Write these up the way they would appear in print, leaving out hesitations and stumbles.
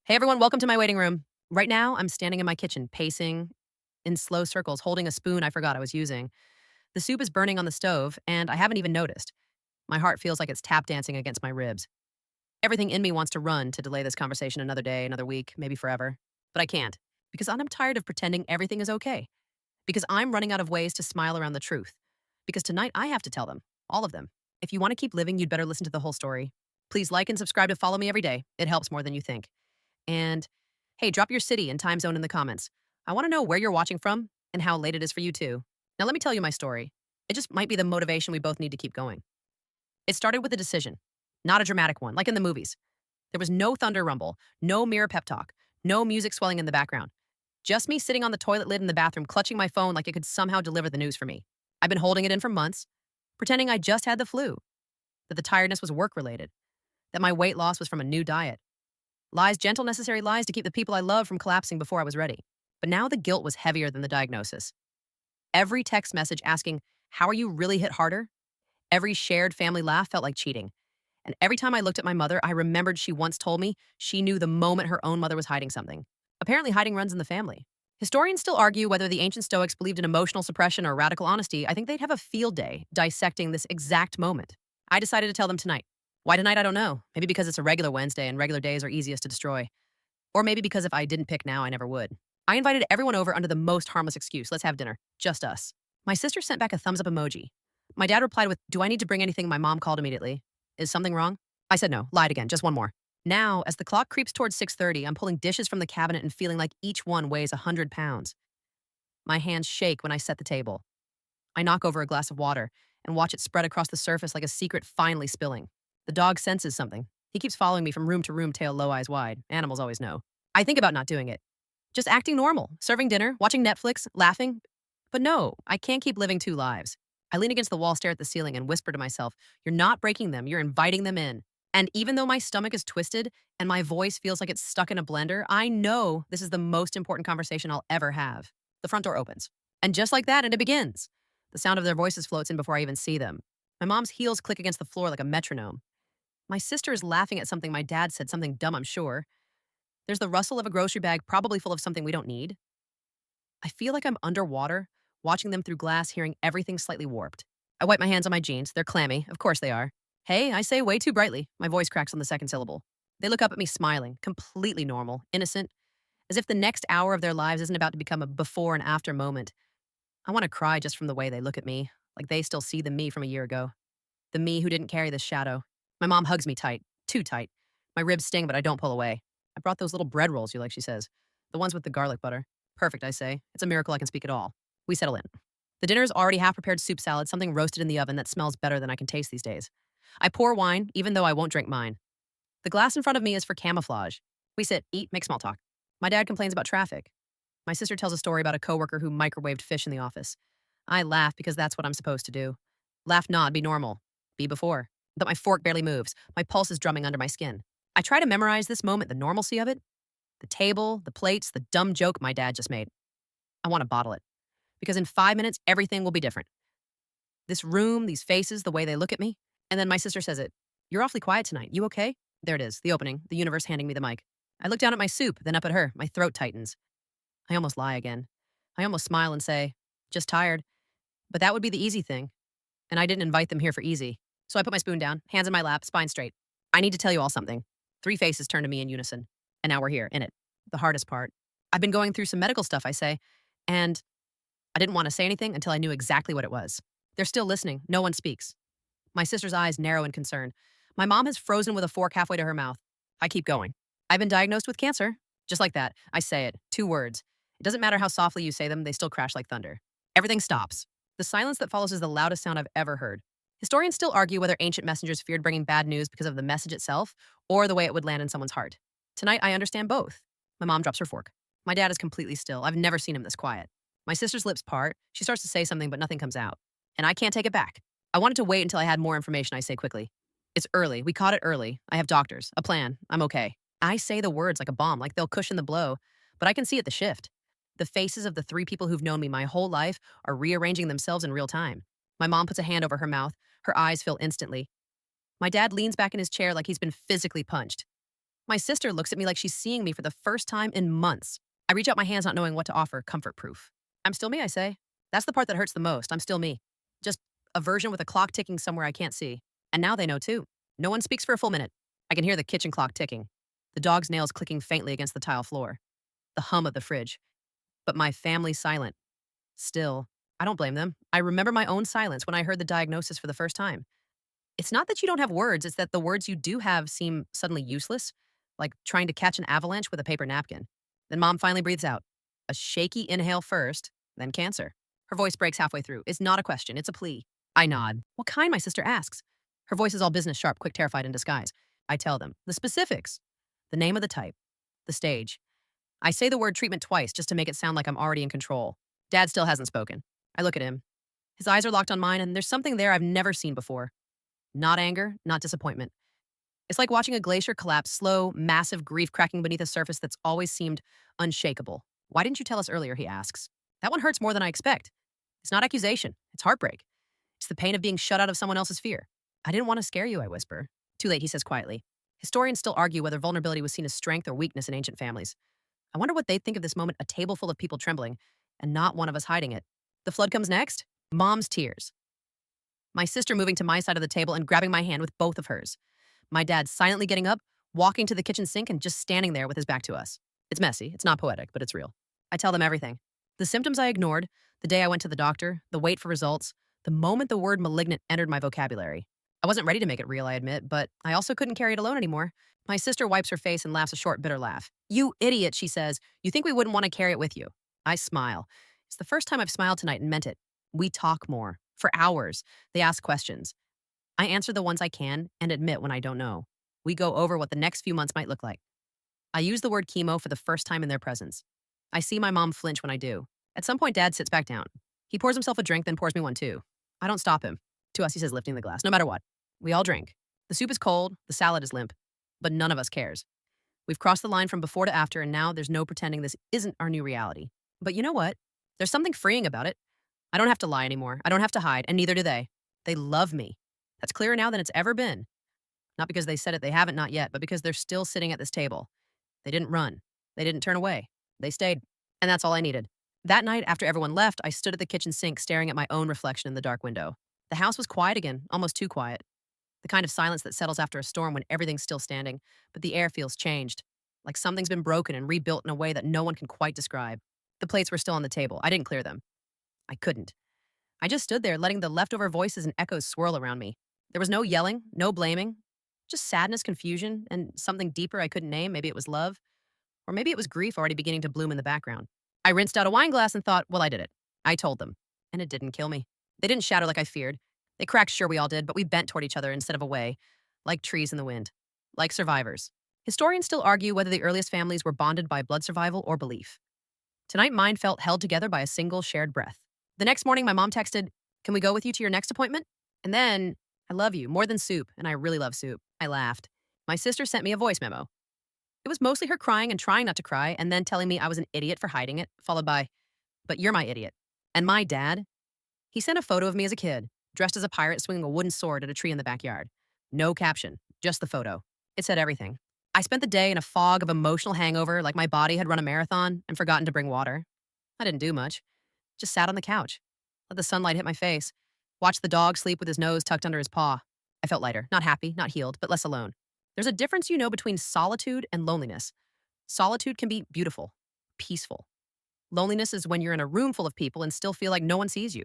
Hey everyone, welcome to my waiting room. Right now, I'm standing in my kitchen, pacing in slow circles, holding a spoon I forgot I was using. The soup is burning on the stove, and I haven't even noticed. My heart feels like it's tap dancing against my ribs. Everything in me wants to run to delay this conversation another day, another week, maybe forever. But I can't, because I'm tired of pretending everything is okay. Because I'm running out of ways to smile around the truth. Because tonight I have to tell them, all of them. If you want to keep living, you'd better listen to the whole story. Please like and subscribe to follow me every day. It helps more than you think. And hey, drop your city and time zone in the comments. I want to know where you're watching from and how late it is for you too. Now let me tell you my story. It just might be the motivation we both need to keep going. It started with a decision, not a dramatic one, like in the movies. There was no thunder rumble, no mirror pep talk, no music swelling in the background. Just me sitting on the toilet lid in the bathroom, clutching my phone like it could somehow deliver the news for me. I've been holding it in for months, pretending I just had the flu, that the tiredness was work related, that my weight loss was from a new diet. Lies, gentle, necessary lies to keep the people I love from collapsing before I was ready. But now the guilt was heavier than the diagnosis. Every text message asking, "How are you?" really hit harder. Every shared family laugh felt like cheating. And every time I looked at my mother, I remembered she once told me she knew the moment her own mother was hiding something. Apparently, hiding runs in the family. Historians still argue whether the ancient Stoics believed in emotional suppression or radical honesty. I think they'd have a field day dissecting this exact moment. I decided to tell them tonight. Why tonight? I don't know. Maybe because it's a regular Wednesday and regular days are easiest to destroy. Or maybe because if I didn't pick now, I never would. I invited everyone over under the most harmless excuse. Let's have dinner. Just us. My sister sent back a thumbs up emoji. My dad replied with, "Do I need to bring anything?" My mom called immediately. "Is something wrong?" I said no. Lied again. Just one more. Now, as the clock creeps towards 6:30, I'm pulling dishes from the cabinet and feeling like each one weighs 100 pounds. My hands shake when I set the table. I knock over a glass of water and watch it spread across the surface like a secret finally spilling. The dog senses something. He keeps following me from room to room, tail low, eyes wide. Animals always know. I think about not doing it. Just acting normal, serving dinner, watching Netflix, laughing. But no, I can't keep living two lives. I lean against the wall, stare at the ceiling, and whisper to myself, "You're not breaking them, you're inviting them in." And even though my stomach is twisted and my voice feels like it's stuck in a blender, I know this is the most important conversation I'll ever have. The front door opens. And just like that, and it begins. The sound of their voices floats in before I even see them. My mom's heels click against the floor like a metronome. My sister is laughing at something my dad said, something dumb, I'm sure. There's the rustle of a grocery bag, probably full of something we don't need. I feel like I'm underwater, watching them through glass, hearing everything slightly warped. I wipe my hands on my jeans. They're clammy. Of course they are. "Hey," I say way too brightly. My voice cracks on the second syllable. They look up at me smiling, completely normal, innocent, as if the next hour of their lives isn't about to become a before and after moment. I want to cry just from the way they look at me, like they still see the me from a year ago. The me who didn't carry this shadow. My mom hugs me tight, too tight. My ribs sting, but I don't pull away. "I brought those little bread rolls you like," she says. "The ones with the garlic butter." "Perfect," I say. "It's a miracle I can speak at all." We settle in. The dinner is already half-prepared soup salad, something roasted in the oven that smells better than I can taste these days. I pour wine, even though I won't drink mine. The glass in front of me is for camouflage. We sit, eat, make small talk. My dad complains about traffic. My sister tells a story about a coworker who microwaved fish in the office. I laugh because that's what I'm supposed to do. Laugh, nod, be normal. Be before. But my fork barely moves. My pulse is drumming under my skin. I try to memorize this moment, the normalcy of it. The table, the plates, the dumb joke my dad just made. I want to bottle it. Because in 5 minutes, everything will be different. This room, these faces, the way they look at me. And then my sister says it. "You're awfully quiet tonight. You okay?" There it is, the opening, the universe handing me the mic. I look down at my soup, then up at her. My throat tightens. I almost lie again. I almost smile and say, "Just tired." But that would be the easy thing. And I didn't invite them here for easy. So I put my spoon down, hands in my lap, spine straight. "I need to tell you all something." Three faces turn to me in unison. And now we're here, in it. The hardest part. "I've been going through some medical stuff," I say. And I didn't want to say anything until I knew exactly what it was. They're still listening. No one speaks. My sister's eyes narrow in concern. My mom has frozen with a fork halfway to her mouth. I keep going. "I've been diagnosed with cancer." Just like that. I say it. 2 words. It doesn't matter how softly you say them, they still crash like thunder. Everything stops. The silence that follows is the loudest sound I've ever heard. Historians still argue whether ancient messengers feared bringing bad news because of the message itself or the way it would land in someone's heart. Tonight, I understand both. My mom drops her fork. My dad is completely still. I've never seen him this quiet. My sister's lips part. She starts to say something, but nothing comes out. And I can't take it back. I wanted to wait until I had more information, I say quickly. "It's early. We caught it early. I have doctors, a plan. I'm okay." I say the words like a bomb, like they'll cushion the blow, but I can see it the shift. The faces of the three people who've known me my whole life are rearranging themselves in real time. My mom puts a hand over her mouth. Her eyes fill instantly. My dad leans back in his chair like he's been physically punched. My sister looks at me like she's seeing me for the first time in months. I reach out my hands not knowing what to offer, comfort proof. I'm still me, I say. That's the part that hurts the most. I'm still me. Just a version with a clock ticking somewhere I can't see. And now they know too. No one speaks for a full minute. I can hear the kitchen clock ticking, the dog's nails clicking faintly against the tile floor, the hum of the fridge. But my family's silent. Still, I don't blame them. I remember my own silence when I heard the diagnosis for the first time. It's not that you don't have words, it's that the words you do have seem suddenly useless, like trying to catch an avalanche with a paper napkin. Then mom finally breathes out. A shaky inhale first, then cancer. Her voice breaks halfway through. It's not a question, it's a plea. I nod. What kind, my sister asks. Her voice is all business sharp, quick, terrified in disguise. I tell them. The specifics. The name of the type. The stage. I say the word treatment twice just to make it sound like I'm already in control. Dad still hasn't spoken. I look at him. His eyes are locked on mine, and there's something there I've never seen before. Not anger, not disappointment. It's like watching a glacier collapse, slow, massive grief cracking beneath a surface that's always seemed unshakable. Why didn't you tell us earlier, he asks. That one hurts more than I expect. It's not accusation, it's heartbreak. It's the pain of being shut out of someone else's fear. I didn't want to scare you, I whisper. Too late, he says quietly. Historians still argue whether vulnerability was seen as strength or weakness in ancient families. I wonder what they'd think of this moment, a table full of people trembling, and not one of us hiding it. The flood comes next. Mom's tears. My sister moving to my side of the table and grabbing my hand with both of hers. My dad silently getting up, walking to the kitchen sink, and just standing there with his back to us. It's messy, it's not poetic, but it's real. I tell them everything. The symptoms I ignored, the day I went to the doctor, the wait for results, the moment the word malignant entered my vocabulary. I wasn't ready to make it real, I admit, but I also couldn't carry it alone anymore. My sister wipes her face and laughs a short, bitter laugh. You idiot, she says. You think we wouldn't want to carry it with you? I smile. It's the first time I've smiled tonight and meant it. We talk more. For hours. They ask questions. I answer the ones I can and admit when I don't know. We go over what the next few months might look like. I use the word chemo for the first time in their presence. I see my mom flinch when I do. At some point, Dad sits back down. He pours himself a drink, then pours me one too. I don't stop him. To us, he says, lifting the glass. No matter what. We all drink. The soup is cold, the salad is limp, but none of us cares. We've crossed the line from before to after, and now there's no pretending this isn't our new reality. But you know what? There's something freeing about it. I don't have to lie anymore. I don't have to hide, and neither do they. They love me. That's clearer now than it's ever been. Not because they said it, they haven't, not yet, but because they're still sitting at this table. They didn't run. They didn't turn away. They stayed. And that's all I needed. That night, after everyone left, I stood at the kitchen sink staring at my own reflection in the dark window. The house was quiet again, almost too quiet. The kind of silence that settles after a storm when everything's still standing, but the air feels changed, like something's been broken and rebuilt in a way that no one can quite describe. The plates were still on the table. I didn't clear them. I couldn't. I just stood there, letting the leftover voices and echoes swirl around me. There was no yelling, no blaming, just sadness, confusion, and something deeper I couldn't name. Maybe it was love, or maybe it was grief already beginning to bloom in the background. I rinsed out a wine glass and thought, well, I did it. I told them, and it didn't kill me. They didn't shatter like I feared. They cracked, sure we all did, but we bent toward each other instead of away, like trees in the wind, like survivors. Historians still argue whether the earliest families were bonded by blood survival or belief. Tonight, mine felt held together by a single shared breath. The next morning, my mom texted, can we go with you to your next appointment? And then, I love you, more than soup, and I really love soup. I laughed. My sister sent me a voice memo. It was mostly her crying and trying not to cry, and then telling me I was an idiot for hiding it, followed by, but you're my idiot. And my dad? He sent a photo of me as a kid, dressed as a pirate swinging a wooden sword at a tree in the backyard. No caption, just the photo. It said everything. I spent the day in a fog of emotional hangover, like my body had run a marathon and forgotten to bring water. I didn't do much. Just sat on the couch, let the sunlight hit my face, watched the dog sleep with his nose tucked under his paw. I felt lighter, not happy, not healed, but less alone. There's a difference, between solitude and loneliness. Solitude can be beautiful, peaceful. Loneliness is when you're in a room full of people and still feel like no one sees you.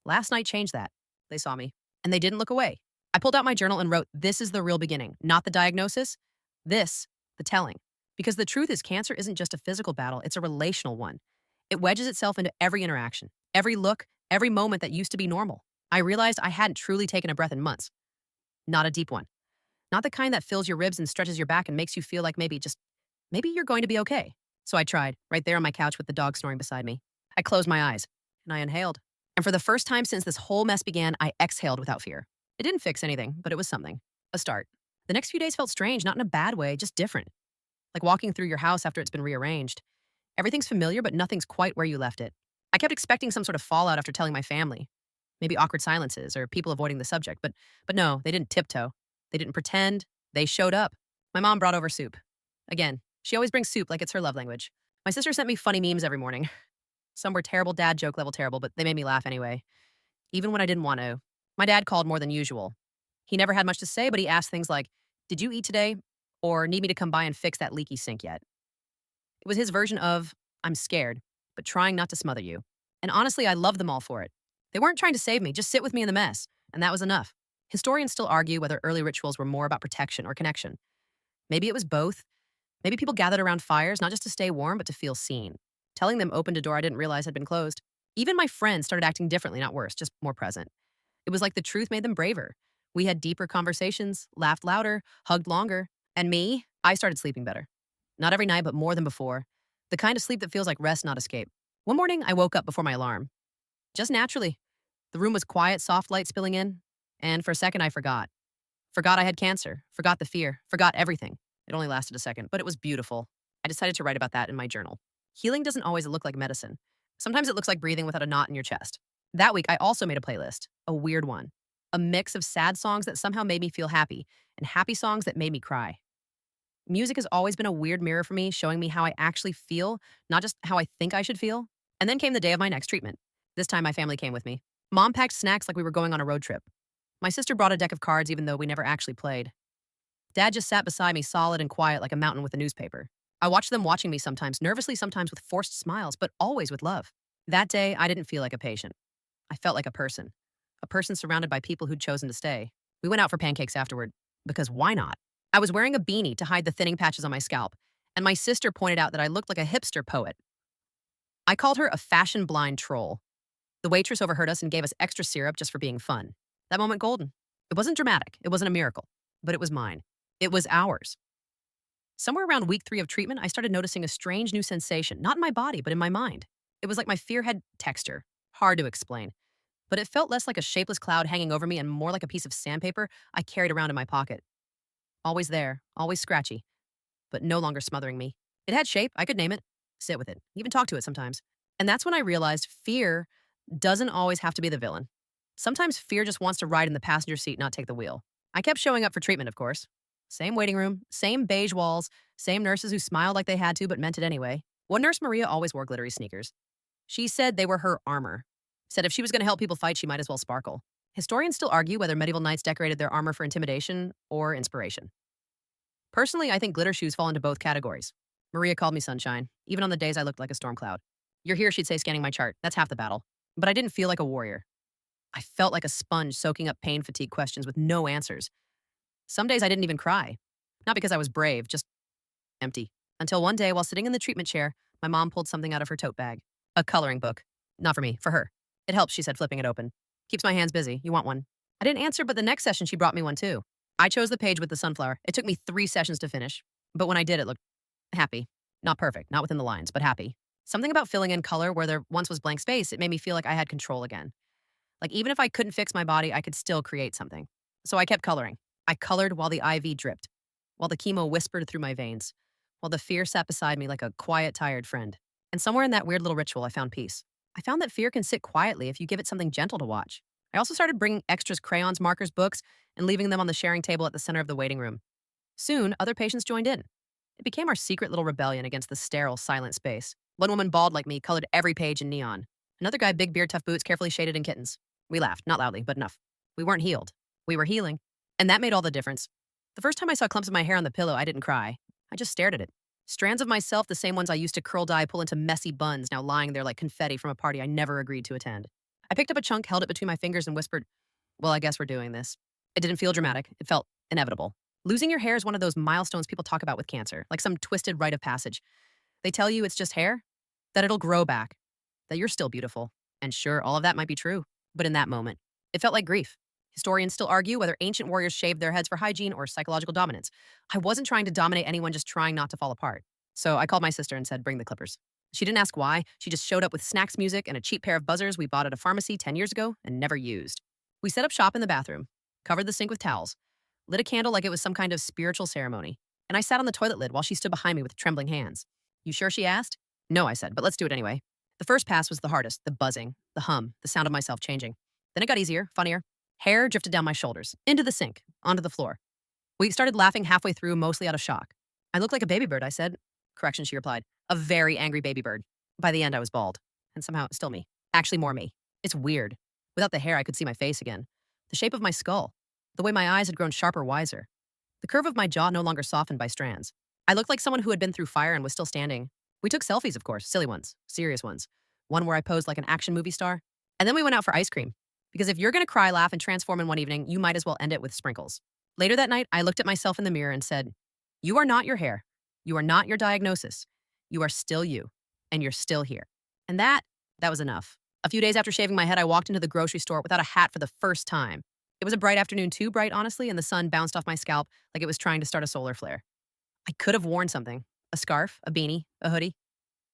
Last night changed that. They saw me, and they didn't look away. I pulled out my journal and wrote, this is the real beginning, not the diagnosis. This, the telling. Because the truth is, cancer isn't just a physical battle, it's a relational one. It wedges itself into every interaction, every look, every moment that used to be normal. I realized I hadn't truly taken a breath in months. Not a deep one. Not the kind that fills your ribs and stretches your back and makes you feel like maybe you're going to be okay. So I tried, right there on my couch with the dog snoring beside me. I closed my eyes, and I inhaled. And for the first time since this whole mess began, I exhaled without fear. It didn't fix anything, but it was something. A start. The next few days felt strange, not in a bad way, just different. Like walking through your house after it's been rearranged. Everything's familiar, but nothing's quite where you left it. I kept expecting some sort of fallout after telling my family. Maybe awkward silences or people avoiding the subject, but no, they didn't tiptoe. They didn't pretend. They showed up. My mom brought over soup. Again, she always brings soup like it's her love language. My sister sent me funny memes every morning. Some were terrible dad joke level terrible, but they made me laugh anyway, even when I didn't want to. My dad called more than usual. He never had much to say, but he asked things like, "Did you eat today?" Or "Need me to come by and fix that leaky sink yet?" It was his version of, "I'm scared, but trying not to smother you." And honestly, I loved them all for it. They weren't trying to save me, just sit with me in the mess, and that was enough. Historians still argue whether early rituals were more about protection or connection. Maybe it was both. Maybe people gathered around fires not just to stay warm, but to feel seen. Telling them opened a door I didn't realize had been closed. Even my friends started acting differently, not worse, just more present. It was like the truth made them braver. We had deeper conversations, laughed louder, hugged longer. And me, I started sleeping better. Not every night, but more than before. The kind of sleep that feels like rest, not escape. One morning, I woke up before my alarm. Just naturally. The room was quiet, soft light spilling in. And for a second, I forgot. Forgot I had cancer. Forgot the fear. Forgot everything. It only lasted a second, but it was beautiful. I decided to write about that in my journal. Healing doesn't always look like medicine. Sometimes it looks like breathing without a knot in your chest. That week, I also made a playlist, a weird one. A mix of sad songs that somehow made me feel happy, and happy songs that made me cry. Music has always been a weird mirror for me, showing me how I actually feel, not just how I think I should feel. And then came the day of my next treatment. This time, my family came with me. Mom packed snacks like we were going on a road trip. My sister brought a deck of cards, even though we never actually played. Dad just sat beside me, solid and quiet like a mountain with a newspaper. I watched them watching me sometimes, nervously, sometimes with forced smiles, but always with love. That day, I didn't feel like a patient. I felt like a person surrounded by people who'd chosen to stay. We went out for pancakes afterward, because why not? I was wearing a beanie to hide the thinning patches on my scalp, and my sister pointed out that I looked like a hipster poet. I called her a fashion-blind troll. The waitress overheard us and gave us extra syrup just for being fun. That moment golden. It wasn't dramatic, it wasn't a miracle, but it was mine. It was ours. Somewhere around week 3 of treatment, I started noticing a strange new sensation, not in my body, but in my mind. It was like my fear had texture. Hard to explain. But it felt less like a shapeless cloud hanging over me and more like a piece of sandpaper I carried around in my pocket. Always there, always scratchy, but no longer smothering me. It had shape, I could name it, sit with it, even talk to it sometimes. And that's when I realized fear doesn't always have to be the villain. Sometimes fear just wants to ride in the passenger seat, not take the wheel. I kept showing up for treatment, of course. Same waiting room, same beige walls, same nurses who smiled like they had to but meant it anyway. One nurse, Maria, always wore glittery sneakers. She said they were her armor. Said if she was going to help people fight, she might as well sparkle. Historians still argue whether medieval knights decorated their armor for intimidation or inspiration. Personally, I think glitter shoes fall into both categories. Maria called me sunshine, even on the days I looked like a storm cloud. "You're here," she'd say, scanning my chart. That's half the battle. But I didn't feel like a warrior. I felt like a sponge soaking up pain fatigue questions with no answers. Some days I didn't even cry. Not because I was brave, just empty. Until one day, while sitting in the treatment chair, my mom pulled something out of her tote bag. A coloring book. Not for me, for her. "It helps," she said, flipping it open. "Keeps my hands busy. You want one?" I didn't answer, but the next session she brought me one too. I chose the page with the sunflower. It took me 3 sessions to finish. But when I did, it looked happy. Not perfect, not within the lines, but happy. Something about filling in color where there once was blank space, it made me feel like I had control again. Like even if I couldn't fix my body, I could still create something. So I kept coloring. I colored while the IV dripped, while the chemo whispered through my veins, while the fear sat beside me like a quiet, tired friend. And somewhere in that weird little ritual, I found peace. I found that fear can sit quietly if you give it something gentle to watch. I also started bringing extras, crayons, markers, books, and leaving them on the sharing table at the center of the waiting room. Soon, other patients joined in. It became our secret little rebellion against the sterile, silent space. One woman, bald like me, colored every page in neon. Another guy, big beard, tough boots, carefully shaded in kittens. We laughed, not loudly, but enough. We weren't healed. We were healing. And that made all the difference. The first time I saw clumps of my hair on the pillow, I didn't cry. I just stared at it. Strands of myself, the same ones I used to curl dye, pull into messy buns, now lying there like confetti from a party I never agreed to attend. I picked up a chunk, held it between my fingers, and whispered, "Well, I guess we're doing this." It didn't feel dramatic. It felt inevitable. Losing your hair is one of those milestones people talk about with cancer, like some twisted rite of passage. They tell you it's just hair, that it'll grow back, that you're still beautiful. And sure, all of that might be true. But in that moment, it felt like grief. Historians still argue whether ancient warriors shaved their heads for hygiene or psychological dominance. I wasn't trying to dominate anyone, just trying not to fall apart. So I called my sister and said, "Bring the clippers." She didn't ask why. She just showed up with snacks music and a cheap pair of buzzers we bought at a pharmacy 10 years ago and never used. We set up shop in the bathroom, covered the sink with towels, lit a candle like it was some kind of spiritual ceremony, and I sat on the toilet lid while she stood behind me with trembling hands. "You sure?" she asked. "No," I said, "but let's do it anyway." The first pass was the hardest, the buzzing, the hum, the sound of myself changing. Then it got easier, funnier. Hair drifted down my shoulders, into the sink, onto the floor. We started laughing halfway through, mostly out of shock. I look like a baby bird, I said. Correction, she replied. A very angry baby bird. By the end, I was bald. And somehow, still me. Actually, more me. It's weird. Without the hair, I could see my face again. The shape of my skull. The way my eyes had grown sharper, wiser. The curve of my jaw no longer softened by strands. I looked like someone who had been through fire and was still standing. We took selfies, of course, silly ones, serious ones. One where I posed like an action movie star. And then we went out for ice cream. Because if you're gonna cry, laugh, and transform in one evening, you might as well end it with sprinkles. Later that night, I looked at myself in the mirror and said, "You are not your hair. You are not your diagnosis. You are still you. And you're still here." And that was enough. A few days after shaving my head, I walked into the grocery store without a hat for the first time. It was a bright afternoon, too bright, honestly, and the sun bounced off my scalp like it was trying to start a solar flare. I could have worn something, a scarf, a beanie, a hoodie,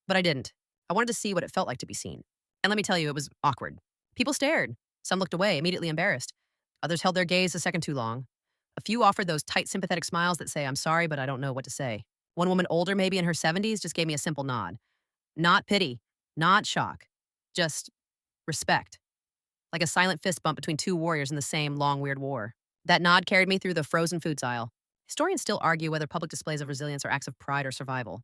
but I didn't. I wanted to see what it felt like to be seen. And let me tell you, it was awkward. People stared. Some looked away, immediately embarrassed. Others held their gaze a second too long. A few offered those tight, sympathetic smiles that say, "I'm sorry, but I don't know what to say." One woman, older, maybe in her 70s, just gave me a simple nod. Not pity, not shock, just respect. Like a silent fist bump between two warriors in the same long, weird war. That nod carried me through the frozen foods aisle. Historians still argue whether public displays of resilience are acts of pride or survival.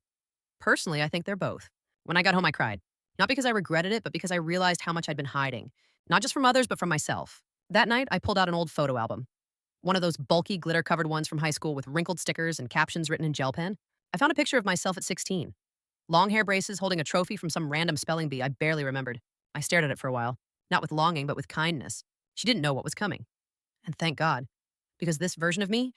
Personally, I think they're both. When I got home, I cried. Not because I regretted it, but because I realized how much I'd been hiding. Not just from others, but from myself. That night, I pulled out an old photo album. One of those bulky, glitter-covered ones from high school with wrinkled stickers and captions written in gel pen. I found a picture of myself at 16. Long hair braces holding a trophy from some random spelling bee I barely remembered. I stared at it for a while. Not with longing, but with kindness. She didn't know what was coming. And thank God. Because this version of me,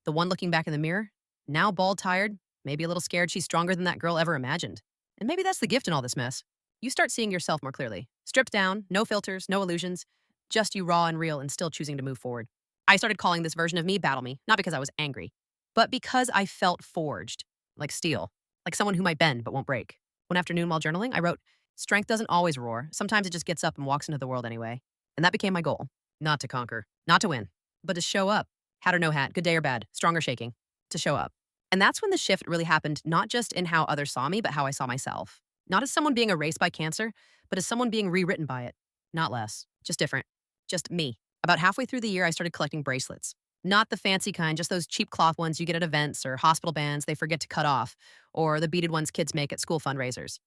the one looking back in the mirror, now bald, tired, maybe a little scared she's stronger than that girl ever imagined. And maybe that's the gift in all this mess. You start seeing yourself more clearly. Stripped down, no filters, no illusions, just you raw and real and still choosing to move forward. I started calling this version of me Battle Me, not because I was angry, but because I felt forged, like steel, like someone who might bend but won't break. One afternoon while journaling, I wrote, "Strength doesn't always roar. Sometimes it just gets up and walks into the world anyway." And that became my goal. Not to conquer, not to win, but to show up. Hat or no hat, good day or bad, strong or shaking, to show up. And that's when the shift really happened, not just in how others saw me, but how I saw myself. Not as someone being erased by cancer, but as someone being rewritten by it. Not less, just different. Just me. About halfway through the year, I started collecting bracelets. Not the fancy kind, just those cheap cloth ones you get at events or hospital bands they forget to cut off, or the beaded ones kids make at school fundraisers.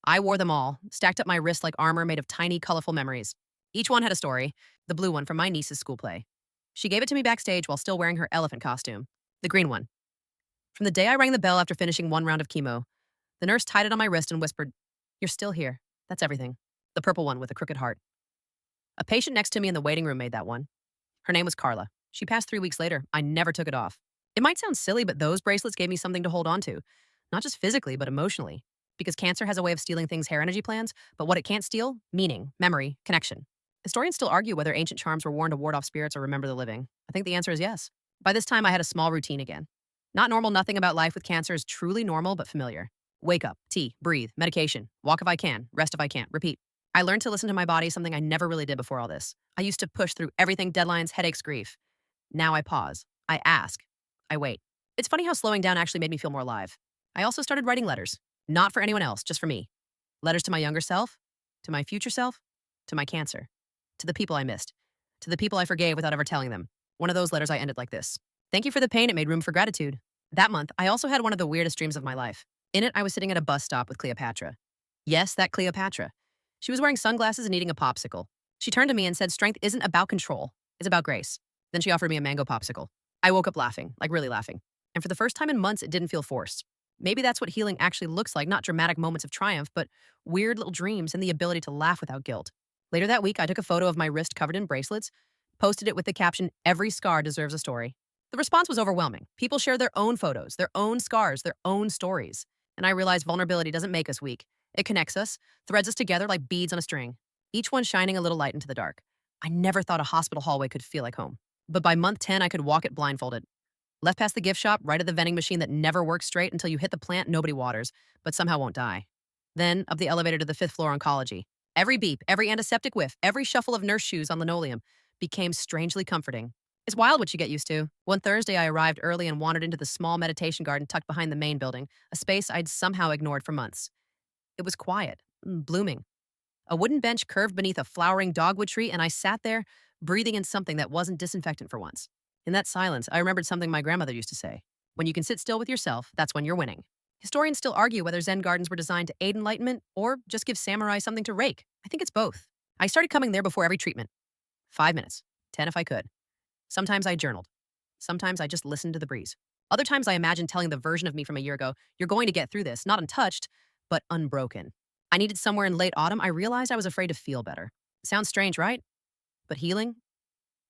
I wore them all, stacked up my wrist like armor made of tiny, colorful memories. Each one had a story, the blue one from my niece's school play. She gave it to me backstage while still wearing her elephant costume, the green one. From the day I rang the bell after finishing one round of chemo, the nurse tied it on my wrist and whispered, "You're still here. That's everything." The purple one with a crooked heart. A patient next to me in the waiting room made that one. Her name was Carla. She passed 3 weeks later. I never took it off. It might sound silly, but those bracelets gave me something to hold on to. Not just physically, but emotionally. Because cancer has a way of stealing things hair energy plans, but what it can't steal? Meaning, memory, connection. Historians still argue whether ancient charms were worn to ward off spirits or remember the living. I think the answer is yes. By this time, I had a small routine again. Not normal, nothing about life with cancer is truly normal, but familiar. Wake up, tea, breathe, medication, walk if I can, rest if I can't, repeat. I learned to listen to my body, something I never really did before all this. I used to push through everything, deadlines, headaches, grief. Now I pause. I ask. I wait. It's funny how slowing down actually made me feel more alive. I also started writing letters. Not for anyone else, just for me. Letters to my younger self, to my future self, to my cancer, to the people I missed, to the people I forgave without ever telling them. One of those letters I ended like this. "Thank you for the pain, it made room for gratitude." That month, I also had one of the weirdest dreams of my life. In it, I was sitting at a bus stop with Cleopatra. Yes, that Cleopatra. She was wearing sunglasses and eating a popsicle. She turned to me and said, "Strength isn't about control, it's about grace." Then she offered me a mango popsicle. I woke up laughing, like really laughing. And for the first time in months, it didn't feel forced. Maybe that's what healing actually looks like, not dramatic moments of triumph, but weird little dreams and the ability to laugh without guilt. Later that week, I took a photo of my wrist covered in bracelets, posted it with the caption, "Every scar deserves a story." The response was overwhelming. People shared their own photos, their own scars, their own stories. And I realized vulnerability doesn't make us weak. It connects us, threads us together like beads on a string, each one shining a little light into the dark. I never thought a hospital hallway could feel like home. But by month 10, I could walk it blindfolded. Left past the gift shop, right at the vending machine that never works straight until you hit the plant nobody waters, but somehow won't die. Then up the elevator to the 5th floor oncology. Every beep, every antiseptic whiff, every shuffle of nurse shoes on linoleum became strangely comforting. It's wild what you get used to. One Thursday, I arrived early and wandered into the small meditation garden tucked behind the main building, a space I'd somehow ignored for months. It was quiet, blooming. A wooden bench curved beneath a flowering dogwood tree, and I sat there, breathing in something that wasn't disinfectant for once. In that silence, I remembered something my grandmother used to say. When you can sit still with yourself, that's when you're winning. Historians still argue whether Zen gardens were designed to aid enlightenment or just give samurai something to rake. I think it's both. I started coming there before every treatment. 5 minutes, 10 if I could. Sometimes I journaled. Sometimes I just listened to the breeze. Other times I imagined telling the version of me from a year ago, you're going to get through this, not untouched, but unbroken. I needed somewhere in late autumn, I realized I was afraid to feel better. Sounds strange, right? But healing?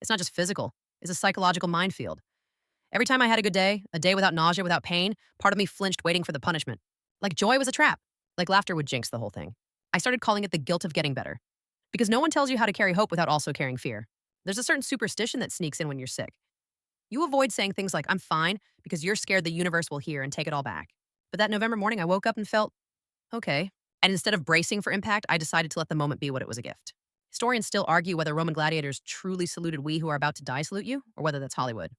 It's not just physical, it's a psychological minefield. Every time I had a day without nausea, without pain, part of me flinched waiting for the punishment. Like joy was a trap, like laughter would jinx the whole thing. I started calling it the guilt of getting better. Because no one tells you how to carry hope without also carrying fear. There's a certain superstition that sneaks in when you're sick. You avoid saying things like, I'm fine, because you're scared the universe will hear and take it all back. But that November morning, I woke up and felt, okay. And instead of bracing for impact, I decided to let the moment be what it was a gift. Historians still argue whether Roman gladiators truly saluted we who are about to die salute you, or whether that's Hollywood.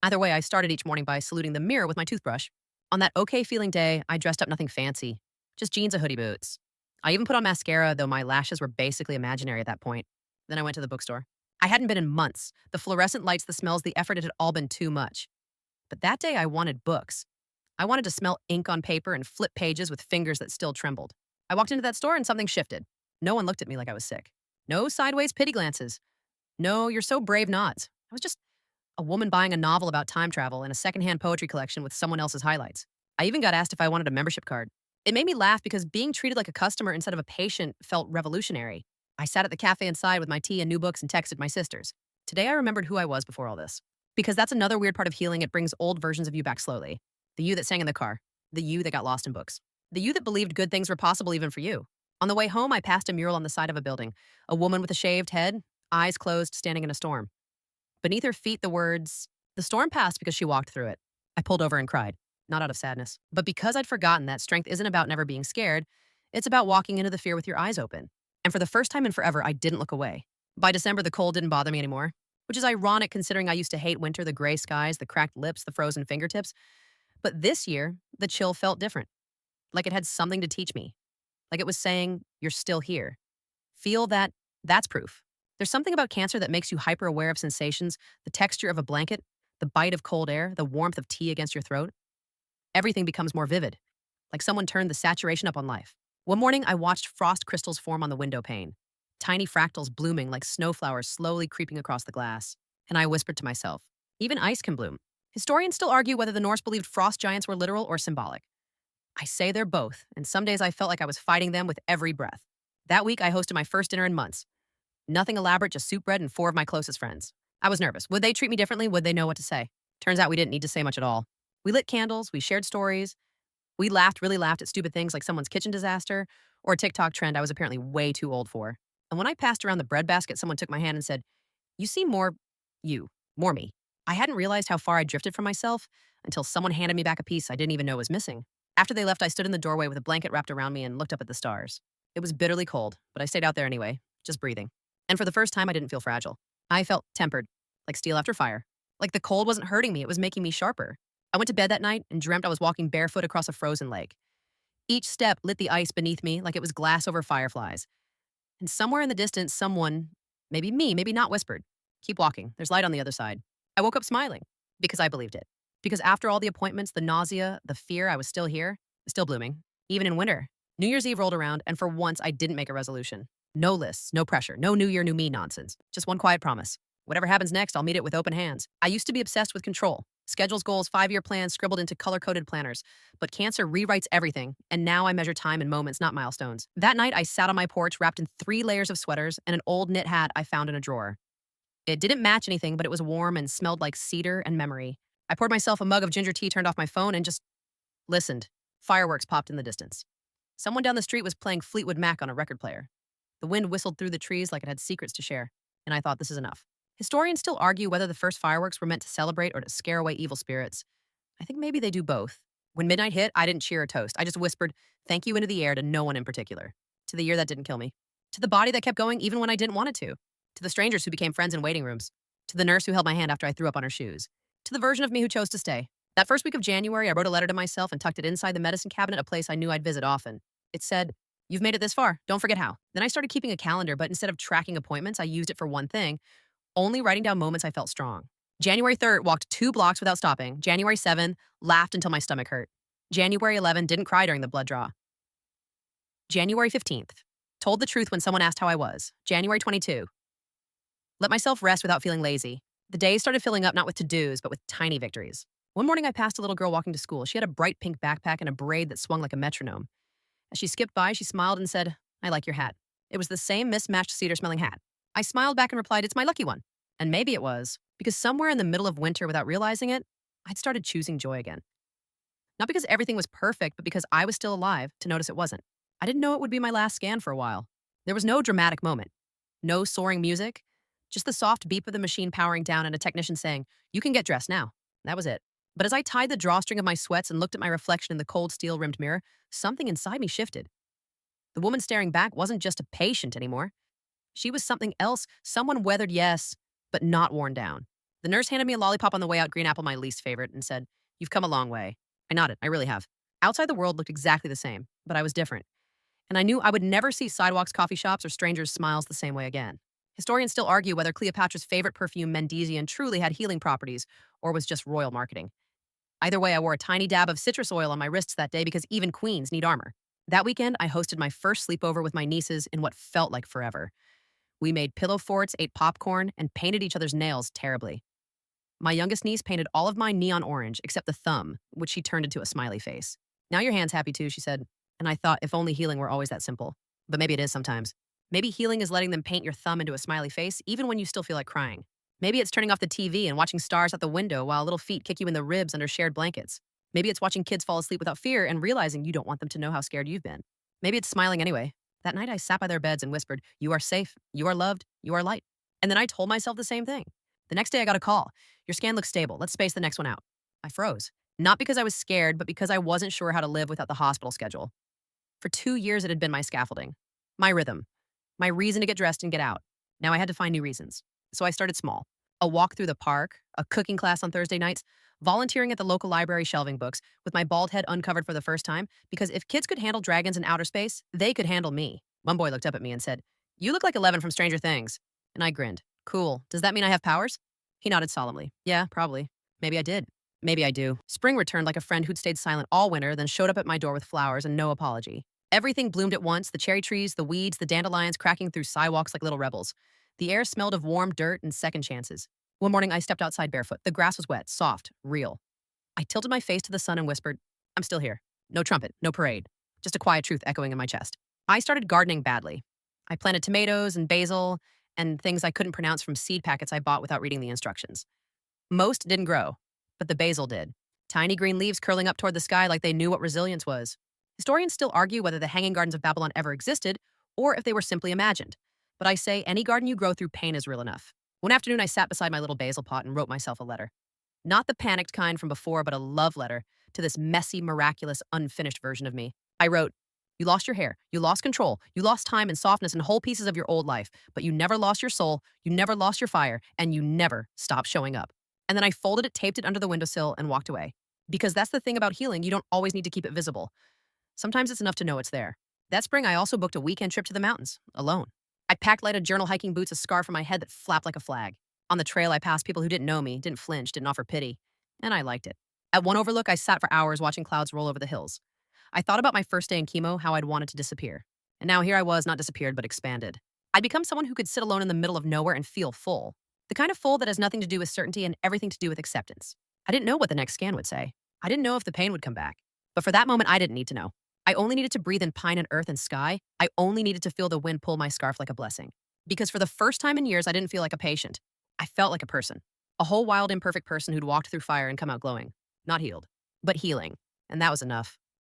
Either way, I started each morning by saluting the mirror with my toothbrush. On that okay feeling day, I dressed up nothing fancy, just jeans and hoodie boots. I even put on mascara, though my lashes were basically imaginary at that point. Then I went to the bookstore. I hadn't been in months. The fluorescent lights, the smells, the effort, it had all been too much. But that day, I wanted books. I wanted to smell ink on paper and flip pages with fingers that still trembled. I walked into that store and something shifted. No one looked at me like I was sick. No sideways pity glances. No, you're so brave nods. I was just a woman buying a novel about time travel and a secondhand poetry collection with someone else's highlights. I even got asked if I wanted a membership card. It made me laugh because being treated like a customer instead of a patient felt revolutionary. I sat at the cafe inside with my tea and new books and texted my sisters. Today I remembered who I was before all this. Because that's another weird part of healing, it brings old versions of you back slowly. The you that sang in the car. The you that got lost in books. The you that believed good things were possible even for you. On the way home, I passed a mural on the side of a building. A woman with a shaved head, eyes closed, standing in a storm. Beneath her feet, the words, "The storm passed because she walked through it." I pulled over and cried, not out of sadness, but because I'd forgotten that strength isn't about never being scared, it's about walking into the fear with your eyes open. And for the first time in forever, I didn't look away. By December, the cold didn't bother me anymore, which is ironic considering I used to hate winter, the gray skies, the cracked lips, the frozen fingertips. But this year, the chill felt different, like it had something to teach me, like it was saying, you're still here. Feel that, that's proof. There's something about cancer that makes you hyper aware of sensations, the texture of a blanket, the bite of cold air, the warmth of tea against your throat. Everything becomes more vivid, like someone turned the saturation up on life. One morning, I watched frost crystals form on the window pane, tiny fractals blooming like snowflowers slowly creeping across the glass. And I whispered to myself, even ice can bloom. Historians still argue whether the Norse believed frost giants were literal or symbolic. I say they're both, and some days I felt like I was fighting them with every breath. That week, I hosted my first dinner in months. Nothing elaborate, just soup bread and 4 of my closest friends. I was nervous. Would they treat me differently? Would they know what to say? Turns out we didn't need to say much at all. We lit candles, we shared stories. We laughed, really laughed at stupid things like someone's kitchen disaster or a TikTok trend I was apparently way too old for. And when I passed around the bread basket, someone took my hand and said, you seem more you, more me. I hadn't realized how far I drifted from myself until someone handed me back a piece I didn't even know was missing. After they left, I stood in the doorway with a blanket wrapped around me and looked up at the stars. It was bitterly cold, but I stayed out there anyway, just breathing. And for the first time, I didn't feel fragile. I felt tempered, like steel after fire. Like the cold wasn't hurting me, it was making me sharper. I went to bed that night and dreamt I was walking barefoot across a frozen lake. Each step lit the ice beneath me like it was glass over fireflies. And somewhere in the distance, someone, maybe me, maybe not, whispered, keep walking, there's light on the other side. I woke up smiling because I believed it. Because after all the appointments, the nausea, the fear, I was still here, still blooming, even in winter. New Year's Eve rolled around, and for once, I didn't make a resolution. No lists, no pressure, no new year, new me nonsense. Just one quiet promise. Whatever happens next, I'll meet it with open hands. I used to be obsessed with control. Schedules, goals, 5-year plans scribbled into color-coded planners. But cancer rewrites everything, and now I measure time in moments, not milestones. That night, I sat on my porch wrapped in 3 layers of sweaters and an old knit hat I found in a drawer. It didn't match anything, but it was warm and smelled like cedar and memory. I poured myself a mug of ginger tea, turned off my phone, and just listened. Fireworks popped in the distance. Someone down the street was playing Fleetwood Mac on a record player. The wind whistled through the trees like it had secrets to share, and I thought, this is enough. Historians still argue whether the first fireworks were meant to celebrate or to scare away evil spirits. I think maybe they do both. When midnight hit, I didn't cheer or toast. I just whispered, thank you into the air to no one in particular. To the year that didn't kill me. To the body that kept going even when I didn't want it to. To the strangers who became friends in waiting rooms. To the nurse who held my hand after I threw up on her shoes. To the version of me who chose to stay. That first week of January, I wrote a letter to myself and tucked it inside the medicine cabinet, a place I knew I'd visit often. It said, you've made it this far. Don't forget how. Then I started keeping a calendar, but instead of tracking appointments, I used it for one thing, only writing down moments I felt strong. January 3rd, walked 2 blocks without stopping. January 7th, laughed until my stomach hurt. January 11th, didn't cry during the blood draw. January 15th, told the truth when someone asked how I was. January 22, let myself rest without feeling lazy. The days started filling up not with to-dos, but with tiny victories. One morning, I passed a little girl walking to school. She had a bright pink backpack and a braid that swung like a metronome. As she skipped by, she smiled and said, "I like your hat." It was the same mismatched cedar-smelling hat. I smiled back and replied, "It's my lucky one." And maybe it was, because somewhere in the middle of winter, without realizing it, I'd started choosing joy again. Not because everything was perfect, but because I was still alive to notice it wasn't. I didn't know it would be my last scan for a while. There was no dramatic moment, no soaring music, just the soft beep of the machine powering down and a technician saying, "You can get dressed now." That was it. But as I tied the drawstring of my sweats and looked at my reflection in the cold steel-rimmed mirror, something inside me shifted. The woman staring back wasn't just a patient anymore. She was something else, someone weathered, yes, but not worn down. The nurse handed me a lollipop on the way out, green apple my least favorite, and said, "You've come a long way." I nodded, I really have. Outside the world looked exactly the same, but I was different. And I knew I would never see sidewalks, coffee shops, or strangers' smiles the same way again. Historians still argue whether Cleopatra's favorite perfume, Mendesian, truly had healing properties or was just royal marketing. Either way, I wore a tiny dab of citrus oil on my wrists that day because even queens need armor. That weekend, I hosted my first sleepover with my nieces in what felt like forever. We made pillow forts, ate popcorn, and painted each other's nails terribly. My youngest niece painted all of mine neon orange except the thumb, which she turned into a smiley face. "Now your hand's happy too," she said. And I thought if only healing were always that simple. But maybe it is sometimes. Maybe healing is letting them paint your thumb into a smiley face even when you still feel like crying. Maybe it's turning off the TV and watching stars out the window while little feet kick you in the ribs under shared blankets. Maybe it's watching kids fall asleep without fear and realizing you don't want them to know how scared you've been. Maybe it's smiling anyway. That night I sat by their beds and whispered, "You are safe, you are loved, you are light." And then I told myself the same thing. The next day I got a call. "Your scan looks stable. Let's space the next one out." I froze. Not because I was scared, but because I wasn't sure how to live without the hospital schedule. For 2 years, it had been my scaffolding, my rhythm, my reason to get dressed and get out. Now I had to find new reasons. So I started small. A walk through the park, a cooking class on Thursday nights, volunteering at the local library shelving books with my bald head uncovered for the first time, because if kids could handle dragons in outer space, they could handle me. One boy looked up at me and said, "You look like 11 from Stranger Things." And I grinned. "Cool. Does that mean I have powers?" He nodded solemnly. "Yeah, probably. Maybe I did. Maybe I do." Spring returned like a friend who'd stayed silent all winter, then showed up at my door with flowers and no apology. Everything bloomed at once, the cherry trees, the weeds, the dandelions cracking through sidewalks like little rebels. The air smelled of warm dirt and second chances. One morning, I stepped outside barefoot. The grass was wet, soft, real. I tilted my face to the sun and whispered, "I'm still here. No trumpet, no parade. Just a quiet truth echoing in my chest." I started gardening badly. I planted tomatoes and basil and things I couldn't pronounce from seed packets I bought without reading the instructions. Most didn't grow, but the basil did. Tiny green leaves curling up toward the sky like they knew what resilience was. Historians still argue whether the Hanging Gardens of Babylon ever existed or if they were simply imagined. But I say any garden you grow through pain is real enough. One afternoon, I sat beside my little basil pot and wrote myself a letter. Not the panicked kind from before, but a love letter to this messy, miraculous, unfinished version of me. I wrote, "You lost your hair, you lost control, you lost time and softness and whole pieces of your old life, but you never lost your soul, you never lost your fire, and you never stopped showing up." And then I folded it, taped it under the windowsill, and walked away. Because that's the thing about healing, you don't always need to keep it visible. Sometimes it's enough to know it's there. That spring, I also booked a weekend trip to the mountains, alone. I packed light journal hiking boots, a scarf on my head that flapped like a flag. On the trail, I passed people who didn't know me, didn't flinch, didn't offer pity. And I liked it. At one overlook, I sat for hours watching clouds roll over the hills. I thought about my first day in chemo, how I'd wanted to disappear. And now here I was, not disappeared, but expanded. I'd become someone who could sit alone in the middle of nowhere and feel full. The kind of full that has nothing to do with certainty and everything to do with acceptance. I didn't know what the next scan would say. I didn't know if the pain would come back. But for that moment, I didn't need to know. I only needed to breathe in pine and earth and sky. I only needed to feel the wind pull my scarf like a blessing. Because for the first time in years, I didn't feel like a patient. I felt like a person. A whole wild, imperfect person who'd walked through fire and come out glowing. Not healed, but healing. And that was enough.